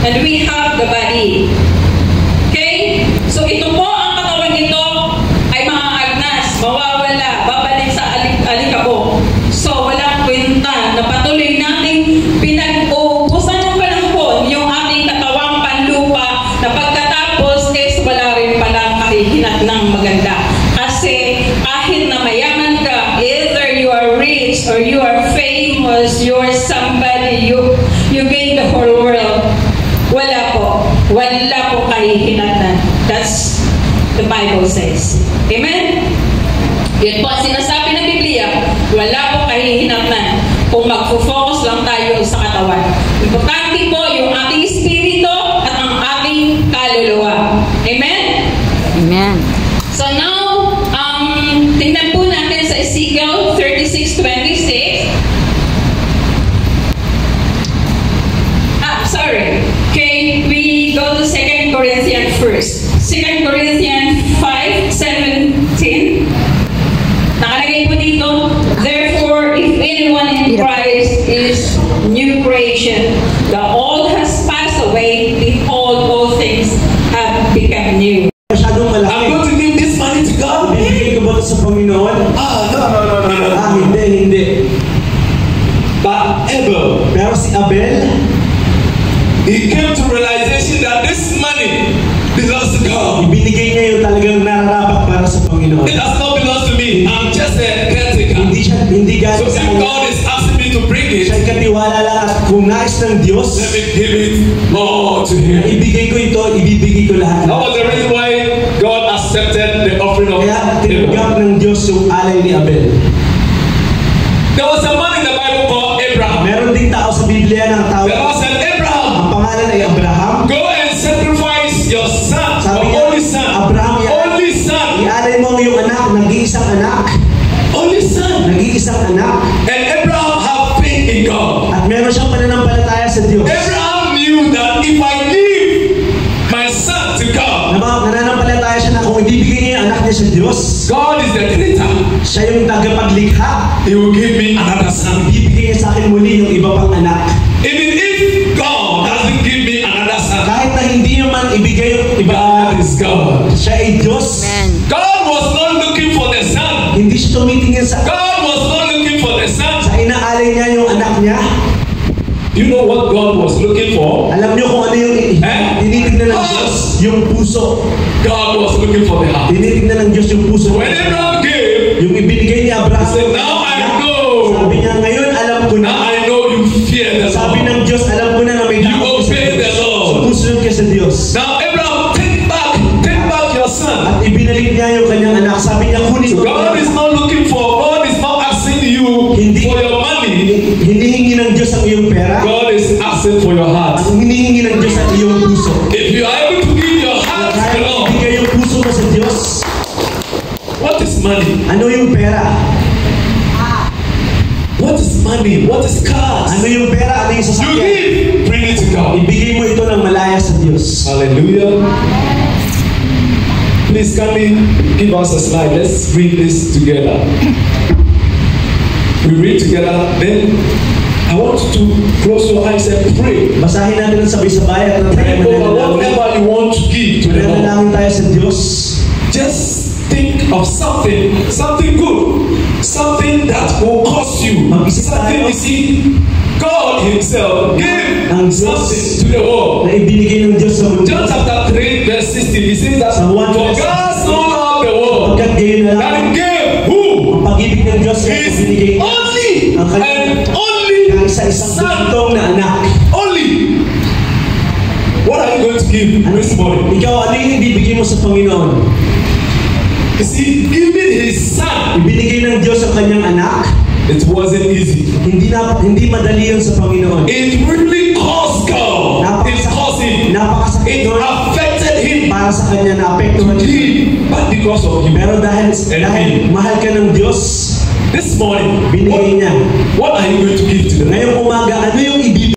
And we have the body. Okay? So ito po, ang katawan nito ay maaagnas, mawawala, babalik sa alikabok. So walang kwenta na patuloy nating pinag-uubusan ng panahon yung ating katawang panlupa na pagkatapos is wala rin palang kahihinat ng maganda. Kasi kahit na mayaman ka, either you are rich or you are famous, you are somebody, you gain the whole world. Wala po kahihinatan. That's the Bible says. Amen? Yan po ang sinasabi ng Biblia, wala po kahihinatan kung magfo-focus lang tayo sa katawan. Importante po yung ating espiritu at ang ating kaluluwa. Amen? Amen. So now, tingnan po natin sa Ezekiel 36:26. Okay, we go to 2 Corinthians first. 2 Corinthians 5:17. Nakalagay po dito, therefore, if anyone in Christ is new creation, the old has passed away, behold, all things have become new. Masyadong malaki. I'm going to give this money to God. Bibigay ko ba ito sa Panginoon? No. Hindi. But Abel, Pero si Abel, he came to realization that this money belongs to God. ibinigay niya yung talagang nararapat para sa Panginoon. It does not belong to me. I'm just a caretaker. Hindi So galing sa if kanya. God is asking me to bring it, Siya'y katiwala lang at kung nais ng Diyos, let me give it all to na Him. ibigay ko ito, ibibigay ko lahat. That was the reason why God accepted the offering of Kaya Abel. tinanggap ng Diyos yung alay ni Abel. There was a man in the Bible called Abraham. Meron ding tao sa Biblia na ang The tawag, Lord said, Abraham, ang pangalan ay Abraham. go and sacrifice your son, Sabi your niya, only son. Abraham, Only son. ialay mo ang iyong anak, nag-iisang anak, Only son. nag-iisang anak, And Abraham had faith in God. at meron siyang pananampalataya sa Diyos. Abraham knew that if I give my son to God, Nananampalataya siya na kung ibibigay niya yung anak niya sa Diyos, God is the creator. siya yung tagapaglikha. He will give me another son. Ibibigay niya sa akin muli yung iba pang anak. Even if God doesn't give me another son, Kahit na hindi niya man ibigay yung iba, God is God. siya ay Diyos. Amen. God was not looking for the son. Hindi siya tumitingin sa God was not looking for the son. inaalay niya yung anak niya. You know what God was looking for? Alam niyo kung ano yung tinitignan ng Diyos? Yung puso. God was looking for the heart. Tinitignan ng Diyos yung puso. When Abraham gave, Yung ibinigay ni he Abraham. said, now I know. Sabi niya, ngayon alam ko Now na. I know you fear the Sabi Lord. ng Diyos, alam ko na may You takot ka sa obey the Diyos. Lord. Sumusunod ka sa Diyos. Now Abraham, take back your son. At ibinalik niya yung kanyang anak. Sabi niya, kunin mo. God is not looking for, God is not asking you for your money. Hinihingi ng Diyos ang iyong pera. God is asking for your heart. Ang hinihingi ng Diyos ang iyong puso. If you are able to give your heart to the Kaya Lord, ibigay yung puso mo sa Diyos. what is money? Ano yung pera? What is money? What is cars? Ano yung pera? Ano yung You sasakyan? give, bring it to God. Ibigay mo ito ng malaya sa Diyos. Hallelujah. Please come in, give us a slide. Let's read this together. We read together, then I want you to close your eyes and pray. Basahin natin ang sabay-sabay at Pray over whatever you want to give to the Lord. nanalangin tayo sa Diyos. Just think of something good, something that will cost you, something you see. God Himself gave something to the world. Na ibinigay ng Diyos sa mundo. John chapter 3 verse 16, He says that Sa 1 for verse God so loved the world Pagkat gayon na that lang, He gave who? ang pag-ibig ng Diyos ay His ibinigay only ang and kanyang only isa-isang Son. bugtong na anak. Only. What are you going to give this morning? Ikaw, ano yung ibibigay mo sa Panginoon? You see, giving His Son, Ibinigay ng Diyos ang kanyang anak. it wasn't easy. Hindi madali yun sa Panginoon. It really cost God. It cost Him. Napakasakit It nun affected Him. para sa kanya na apektuhan niya. Give, but because of Him. Pero dahil mahal ka ng Diyos, This morning, binigay niya. what are you going to give to the Lord? Ngayong umaga, ano yung ibibigay